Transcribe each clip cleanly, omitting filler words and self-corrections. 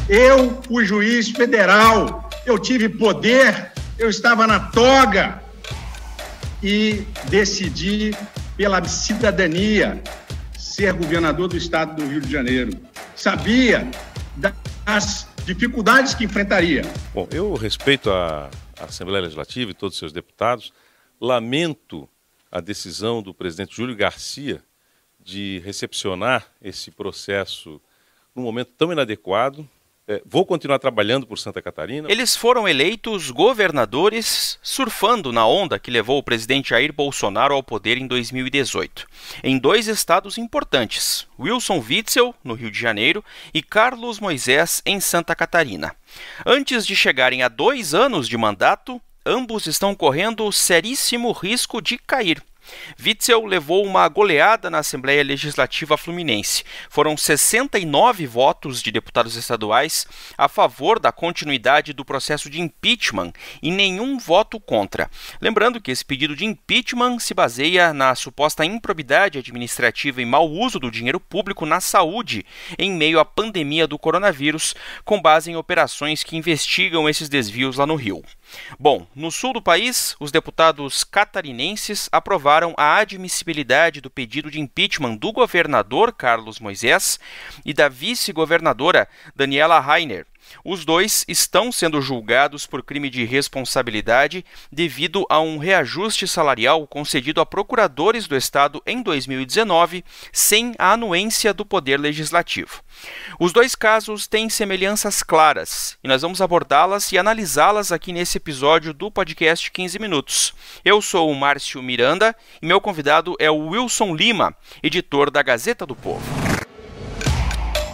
Eu fui juiz federal, eu tive poder, eu estava na toga e decidi pela cidadania ser governador do estado do Rio de Janeiro. Sabia das dificuldades que enfrentaria. Bom, eu respeito a Assembleia Legislativa e todos os seus deputados. Lamento a decisão do presidente Júlio Garcia de recepcionar esse processo num momento tão inadequado. Vou continuar trabalhando por Santa Catarina. Eles foram eleitos governadores surfando na onda que levou o presidente Jair Bolsonaro ao poder em 2018. Em 2 estados importantes, Wilson Witzel, no Rio de Janeiro, e Carlos Moisés, em Santa Catarina. Antes de chegarem a 2 anos de mandato, ambos estão correndo seríssimo risco de cair. Witzel levou uma goleada na Assembleia Legislativa Fluminense. Foram 69 votos de deputados estaduais a favor da continuidade do processo de impeachment e nenhum voto contra. Lembrando que esse pedido de impeachment se baseia na suposta improbidade administrativa e mau uso do dinheiro público na saúde em meio à pandemia do coronavírus, com base em operações que investigam esses desvios lá no Rio. Bom, no sul do país, os deputados catarinenses aprovaram a admissibilidade do pedido de impeachment do governador Carlos Moisés e da vice-governadora Daniela Rainer. Os dois estão sendo julgados por crime de responsabilidade devido a um reajuste salarial concedido a procuradores do Estado em 2019, sem a anuência do Poder Legislativo. Os 2 casos têm semelhanças claras e nós vamos abordá-las e analisá-las aqui nesse episódio do podcast 15 Minutos. Eu sou o Márcio Miranda e meu convidado é o Wilson Lima, editor da Gazeta do Povo.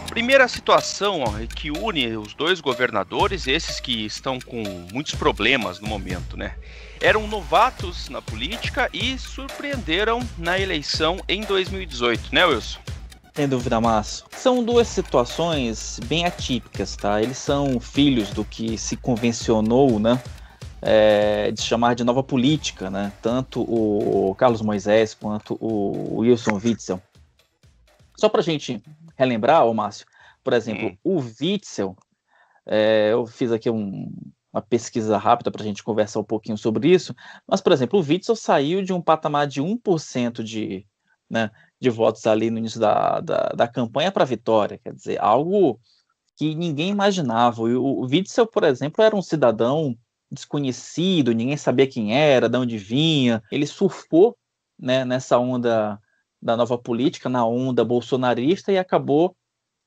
Primeira situação que une os 2 governadores, esses que estão com muitos problemas no momento, né? Eram novatos na política e surpreenderam na eleição em 2018, né, Wilson? Sem dúvida, Márcio. São 2 situações bem atípicas, tá? Eles são filhos do que se convencionou, né? De chamar de nova política, né? Tanto o Carlos Moisés quanto o Wilson Witzel. Só para a gente relembrar, Márcio, por exemplo, o Witzel, eu fiz aqui uma pesquisa rápida para a gente conversar um pouquinho sobre isso, mas, por exemplo, o Witzel saiu de um patamar de 1% de votos ali no início da campanha para a vitória, quer dizer, algo que ninguém imaginava. O Witzel, por exemplo, era um cidadão desconhecido, ninguém sabia quem era, de onde vinha, ele surfou, né, nessa onda da nova política, na onda bolsonarista, e acabou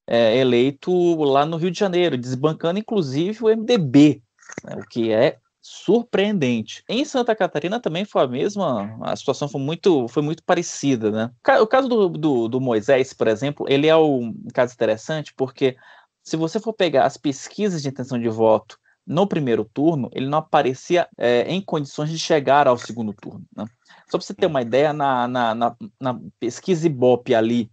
eleito lá no Rio de Janeiro, desbancando inclusive o MDB, né, o que é surpreendente. Em Santa Catarina também foi a mesma, a situação foi muito parecida, né? O caso do Moisés, por exemplo, ele é um caso interessante porque se você for pegar as pesquisas de intenção de voto no primeiro turno, ele não aparecia em condições de chegar ao segundo turno, né? Só para você ter uma ideia, na pesquisa Ibope ali,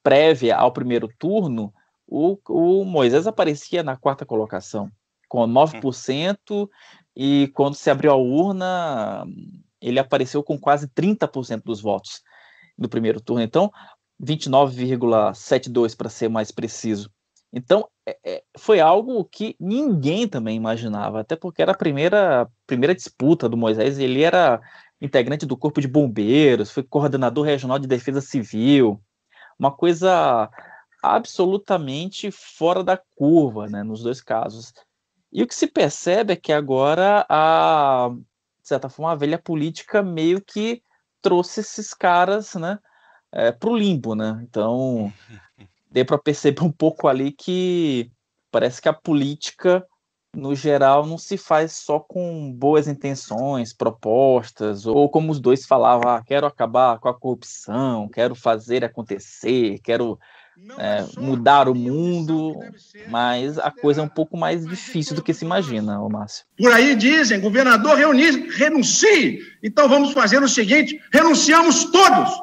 prévia ao primeiro turno, o Moisés aparecia na 4ª colocação, com 9%, e quando se abriu a urna, ele apareceu com quase 30% dos votos no primeiro turno. Então, 29,72% para ser mais preciso. Então, foi algo que ninguém também imaginava, até porque era a primeira disputa do Moisés. Ele era integrante do Corpo de Bombeiros, foi coordenador regional de defesa civil, uma coisa absolutamente fora da curva, né, nos 2 casos. E o que se percebe é que agora, de certa forma, a velha política meio que trouxe esses caras, né, para o limbo, né? Então, deu para perceber um pouco ali que parece que a política, no geral, não se faz só com boas intenções, propostas, ou como os 2 falavam, quero acabar com a corrupção, quero fazer acontecer, quero mudar o mundo, mas a coisa é um pouco mais difícil do que se imagina, Márcio. Por aí dizem, governador renuncie, então vamos fazer o seguinte, renunciamos todos,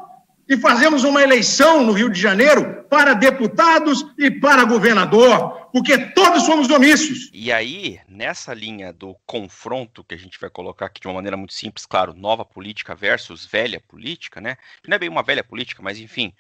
e fazemos uma eleição no Rio de Janeiro para deputados e para governador, porque todos somos omissos. E aí, nessa linha do confronto que a gente vai colocar aqui de uma maneira muito simples, claro, nova política versus velha política, né? Que não é bem uma velha política, mas enfim,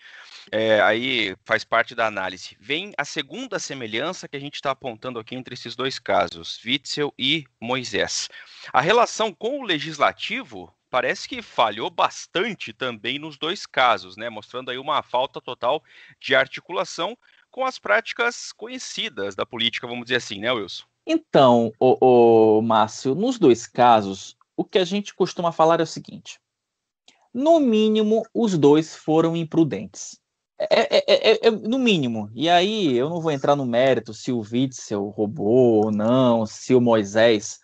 aí faz parte da análise. Vem a segunda semelhança que a gente está apontando aqui entre esses dois casos, Witzel e Moisés. A relação com o legislativo parece que falhou bastante também nos dois casos, né? Mostrando aí uma falta total de articulação com as práticas conhecidas da política, vamos dizer assim, né, Wilson? Então, Márcio, nos dois casos, o que a gente costuma falar é o seguinte: no mínimo, os dois foram imprudentes. No mínimo. E aí, eu não vou entrar no mérito se o Witzel roubou ou não, se o Moisés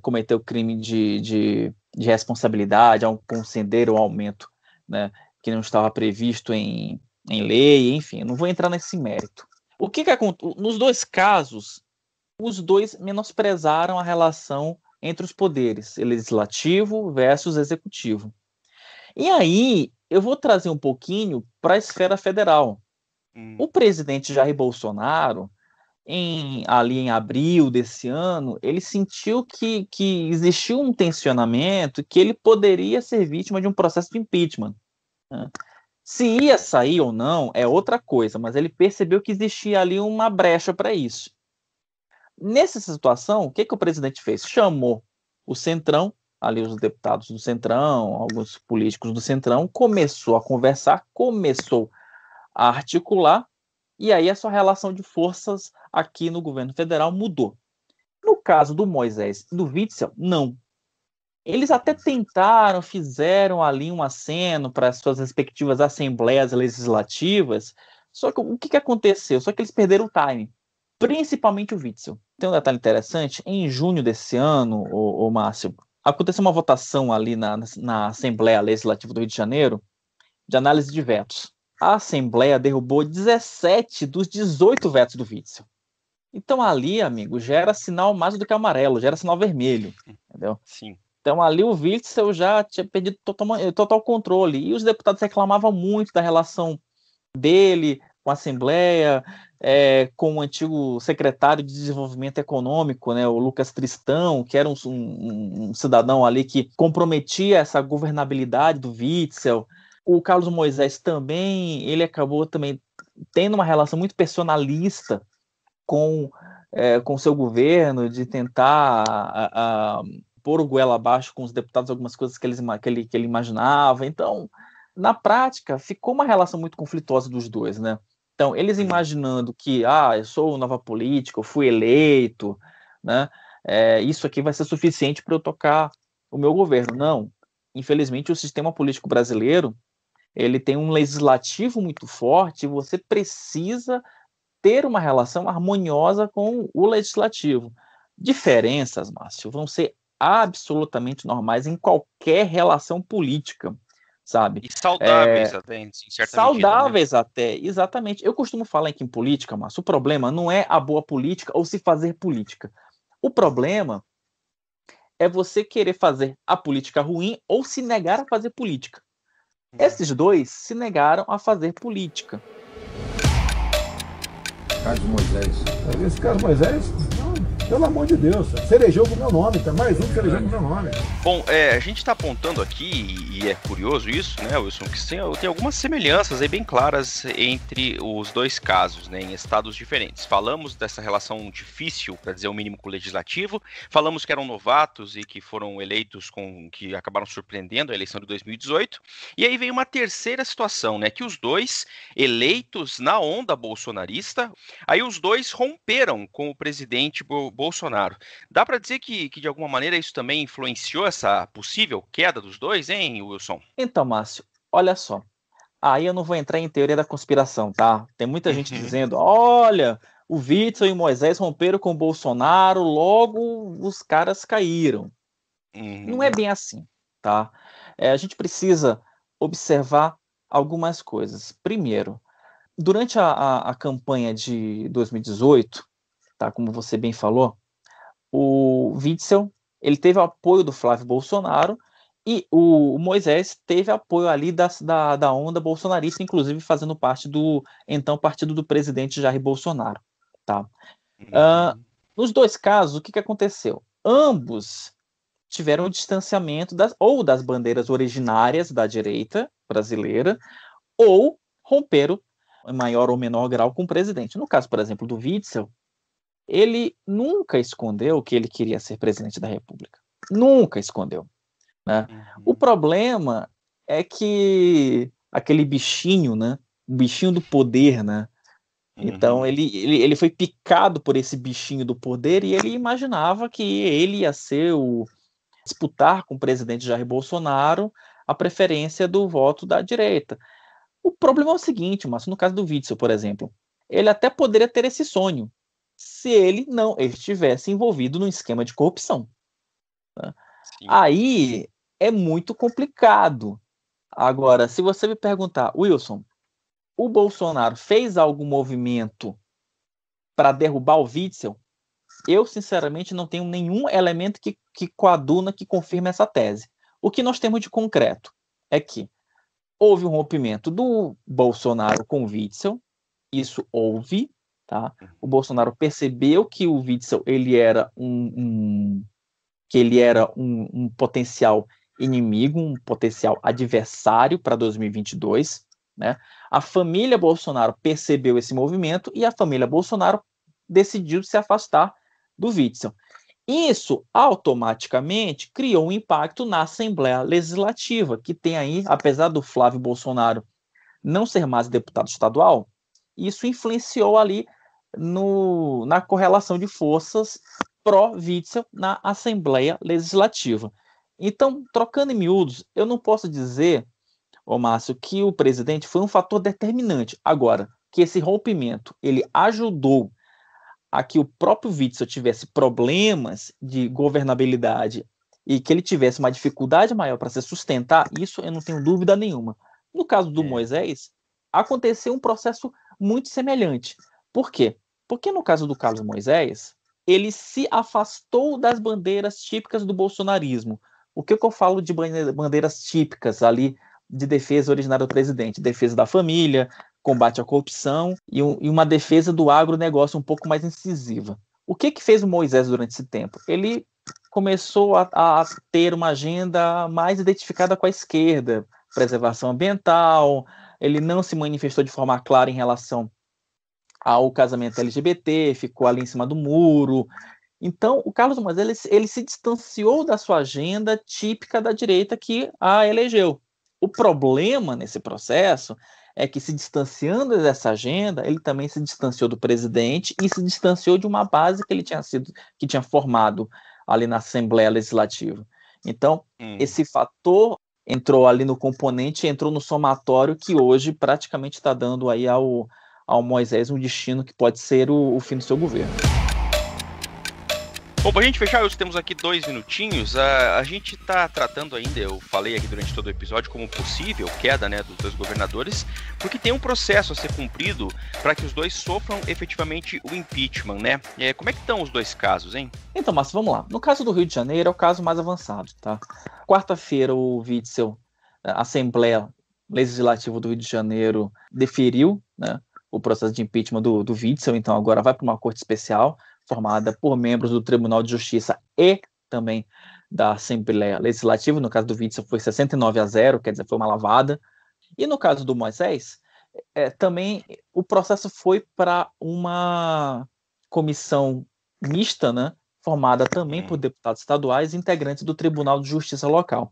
cometeu crime de responsabilidade ao conceder o aumento, né, que não estava previsto em lei, enfim, eu não vou entrar nesse mérito. O que acontece? Nos dois casos, os dois menosprezaram a relação entre os poderes, legislativo versus executivo. E aí, eu vou trazer um pouquinho para a esfera federal. O presidente Jair Bolsonaro, ali em abril desse ano, ele sentiu que existiu um tensionamento, que ele poderia ser vítima de um processo de impeachment, né? Se ia sair ou não é outra coisa, mas ele percebeu que existia ali uma brecha para isso. Nessa situação, o que o presidente fez? Chamou o Centrão, ali os deputados do Centrão, alguns políticos do Centrão, começou a conversar, começou a articular, e aí a sua relação de forças aqui no governo federal mudou. No caso do Moisés e do Witzel, não. Eles até tentaram, fizeram ali um aceno para as suas respectivas assembleias legislativas, só que o que aconteceu? Só que eles perderam o time, principalmente o Witzel. Tem um detalhe interessante: em junho desse ano, o Márcio, aconteceu uma votação ali na Assembleia Legislativa do Rio de Janeiro, de análise de vetos. A Assembleia derrubou 17 dos 18 vetos do Witzel. Então ali, amigo, já era sinal mais do que amarelo, já era sinal vermelho, entendeu? Sim. Então ali o Witzel já tinha perdido total controle, e os deputados reclamavam muito da relação dele com a Assembleia, com o antigo secretário de Desenvolvimento Econômico, né, o Lucas Tristão, que era um cidadão ali que comprometia essa governabilidade do Witzel. O Carlos Moisés também, ele acabou também tendo uma relação muito personalista com o seu governo, de tentar pôr o goela abaixo com os deputados, algumas coisas que ele imaginava. Então, na prática, ficou uma relação muito conflituosa dos dois, né? Então, eles imaginando que, eu sou nova política, eu fui eleito, né? Isso aqui vai ser suficiente para eu tocar o meu governo. Não. Infelizmente, o sistema político brasileiro, ele tem um legislativo muito forte, e você precisa ter uma relação harmoniosa com o legislativo. Diferenças, Márcio, vão ser absolutamente normais em qualquer relação política, sabe? E saudáveis até, em certa saudáveis medida, né? até, exatamente. Eu costumo falar que em política, Márcio, o problema não é a boa política ou se fazer política. O problema é você querer fazer a política ruim ou se negar a fazer política. Esses dois se negaram a fazer política. Carlos Moisés. Esse Carlos Moisés, pelo amor de Deus, cerejou com o meu nome, tá? Mais um cerejou com o meu nome. Bom, a gente está apontando aqui, e é curioso isso, né, Wilson, que tem algumas semelhanças aí bem claras entre os dois casos, né, em estados diferentes. Falamos dessa relação difícil, para dizer o mínimo, com o legislativo, falamos que eram novatos e que foram eleitos que acabaram surpreendendo a eleição de 2018, e aí vem uma terceira situação, né, que os dois eleitos na onda bolsonarista, aí os dois romperam com o presidente Bolsonaro. Dá para dizer que de alguma maneira isso também influenciou essa possível queda dos dois, hein, Wilson? Então, Márcio, olha só. Aí eu não vou entrar em teoria da conspiração, tá? Tem muita gente dizendo, olha, o Witzel e o Moisés romperam com o Bolsonaro, logo os caras caíram. Não é bem assim, tá? A gente precisa observar algumas coisas. Primeiro, durante a campanha de 2018, tá, como você bem falou, o Witzel, ele teve o apoio do Flávio Bolsonaro, E o Moisés teve apoio ali da onda bolsonarista, inclusive fazendo parte do, então, partido do presidente Jair Bolsonaro. Tá? Nos dois casos, o que aconteceu? Ambos tiveram um distanciamento das bandeiras originárias da direita brasileira, ou romperam, em maior ou menor grau, com o presidente. No caso, por exemplo, do Witzel, ele nunca escondeu que ele queria ser presidente da República. Nunca escondeu. Né? O problema é que aquele bichinho, né? O bichinho do poder, né? Então ele foi picado por esse bichinho do poder e ele imaginava que ele ia ser disputar com o presidente Jair Bolsonaro a preferência do voto da direita. O problema é o seguinte, mas no caso do Witzel, por exemplo, ele até poderia ter esse sonho se ele não estivesse envolvido num esquema de corrupção. Né? Aí é muito complicado. Agora, se você me perguntar, Wilson, o Bolsonaro fez algum movimento para derrubar o Witzel? Eu, sinceramente, não tenho nenhum elemento que coaduna, que confirme essa tese. O que nós temos de concreto é que houve um rompimento do Bolsonaro com o Witzel, isso houve, tá? O Bolsonaro percebeu que o Witzel ele era um potencial inimigo, um potencial adversário para 2022, né? A família Bolsonaro percebeu esse movimento e a família Bolsonaro decidiu se afastar do Witzel. Isso automaticamente criou um impacto na Assembleia Legislativa, que tem aí, apesar do Flávio Bolsonaro não ser mais deputado estadual, isso influenciou ali na correlação de forças pró-Witzel na Assembleia Legislativa. Então, trocando em miúdos, eu não posso dizer, ô Márcio, que o presidente foi um fator determinante. Agora, que esse rompimento ele ajudou a que o próprio Witzel tivesse problemas de governabilidade e que ele tivesse uma dificuldade maior para se sustentar, isso eu não tenho dúvida nenhuma. No caso do Moisés, aconteceu um processo muito semelhante. Por quê? Porque no caso do Carlos Moisés, ele se afastou das bandeiras típicas do bolsonarismo. O que eu falo de bandeiras típicas ali de defesa originária do presidente? Defesa da família, combate à corrupção e uma defesa do agronegócio um pouco mais incisiva. O que fez o Moisés durante esse tempo? Ele começou a ter uma agenda mais identificada com a esquerda, preservação ambiental, ele não se manifestou de forma clara em relação ao casamento LGBT, ficou ali em cima do muro. Então, o Carlos Moisés ele se distanciou da sua agenda típica da direita que a elegeu. O problema nesse processo é que, se distanciando dessa agenda, ele também se distanciou do presidente e se distanciou de uma base que tinha formado ali na Assembleia Legislativa. Então, esse fator entrou ali no componente, entrou no somatório que hoje praticamente está dando aí ao Moisés um destino que pode ser o fim do seu governo. Bom, pra gente fechar, temos aqui 2 minutinhos. A gente está tratando ainda, eu falei aqui durante todo o episódio, como possível queda, né, dos 2 governadores, porque tem um processo a ser cumprido para que os 2 sofram efetivamente o impeachment, né? Como é que estão os 2 casos, hein? Então, Márcio, vamos lá. No caso do Rio de Janeiro, é o caso mais avançado, tá? Quarta-feira, o Witzel, a Assembleia Legislativa do Rio de Janeiro, deferiu, né, o processo de impeachment do Witzel, então agora vai para uma corte especial, formada por membros do Tribunal de Justiça e também da Assembleia Legislativa. No caso do Witzel foi 69-0, quer dizer, foi uma lavada. E no caso do Moisés, também o processo foi para uma comissão mista, né, formada também por deputados estaduais e integrantes do Tribunal de Justiça local.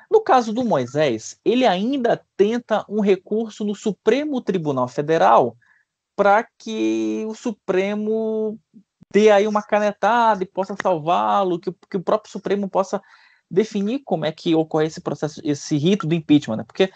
No caso do Moisés, ele ainda tenta um recurso no Supremo Tribunal Federal para que o Supremo dê aí uma canetada e possa salvá-lo, que o próprio Supremo possa definir como é que ocorre esse processo, esse rito do impeachment, né? Porque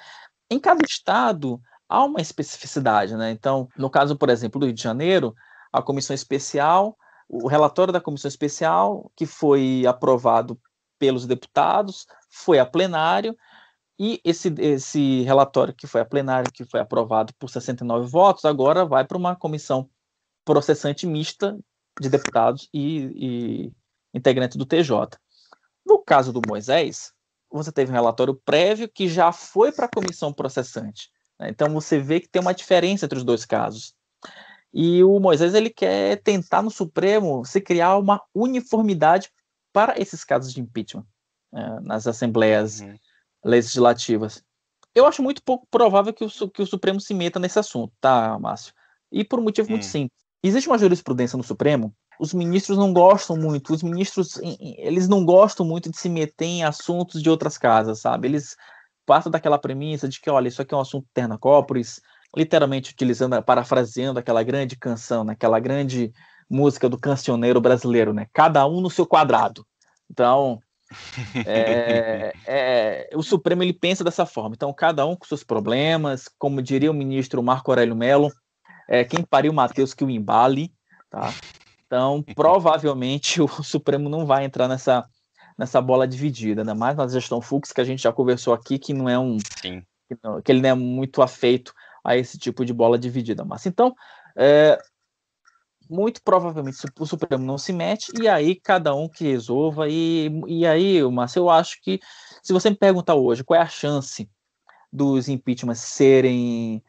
em cada estado há uma especificidade, né? Então, no caso, por exemplo, do Rio de Janeiro, a comissão especial, o relatório da comissão especial, que foi aprovado pelos deputados, foi a plenário, e esse relatório que foi a plenário, que foi aprovado por 69 votos, agora vai para uma comissão processante mista de deputados e integrantes do TJ. No caso do Moisés, você teve um relatório prévio que já foi para a comissão processante. Né? Então você vê que tem uma diferença entre os dois casos. E o Moisés ele quer tentar no Supremo se criar uma uniformidade para esses casos de impeachment nas assembleias legislativas. Eu acho muito pouco provável que o Supremo se meta nesse assunto, tá, Márcio? E por um motivo muito simples. Existe uma jurisprudência no Supremo, os ministros não gostam muito, eles não gostam muito de se meter em assuntos de outras casas, sabe? Eles partem daquela premissa de que, olha, isso aqui é um assunto terna corporis, literalmente parafraseando aquela grande canção, né? Aquela grande música do cancioneiro brasileiro, né? Cada um no seu quadrado. Então, o Supremo ele pensa dessa forma. Então, cada um com seus problemas, como diria o ministro Marco Aurélio Mello, quem pariu Mateus que o embale, tá? Então, provavelmente o Supremo não vai entrar nessa bola dividida, ainda mais na gestão Fux, que a gente já conversou aqui, que não é que ele não é muito afeito a esse tipo de bola dividida. Mas então, muito provavelmente o Supremo não se mete, e aí cada um que resolva, e aí, Márcio, eu acho que, se você me perguntar hoje qual é a chance dos impeachments serem,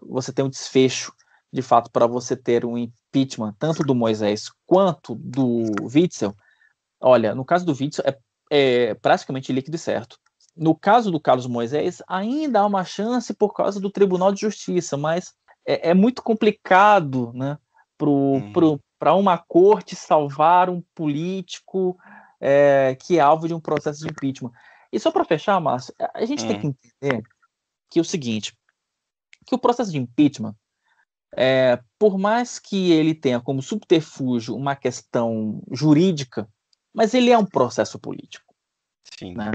você ter um desfecho, de fato, para você ter um impeachment, tanto do Moisés quanto do Witzel, olha, no caso do Witzel é praticamente líquido e certo. No caso do Carlos Moisés, ainda há uma chance por causa do Tribunal de Justiça, mas é muito complicado, né, para uma corte salvar um político que é alvo de um processo de impeachment. E só para fechar, Márcio, a gente tem que entender que é o seguinte, que o processo de impeachment, por mais que ele tenha como subterfúgio uma questão jurídica, mas ele é um processo político. Sim. Né?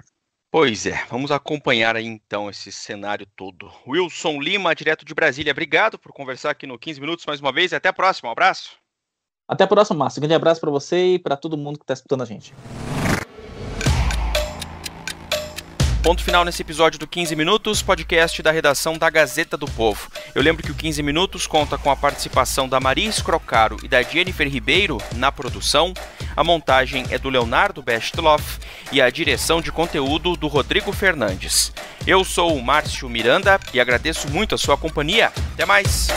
Pois é, vamos acompanhar aí então esse cenário todo. Wilson Lima, direto de Brasília, obrigado por conversar aqui no 15 Minutos mais uma vez e até a próxima, um abraço. Até a próxima, Márcio. Um grande abraço para você e para todo mundo que está escutando a gente. Ponto final nesse episódio do 15 Minutos, podcast da redação da Gazeta do Povo. Eu lembro que o 15 Minutos conta com a participação da Maria Scrocaro e da Jennifer Ribeiro na produção, a montagem é do Leonardo Bestloff e a direção de conteúdo do Rodrigo Fernandes. Eu sou o Márcio Miranda e agradeço muito a sua companhia. Até mais!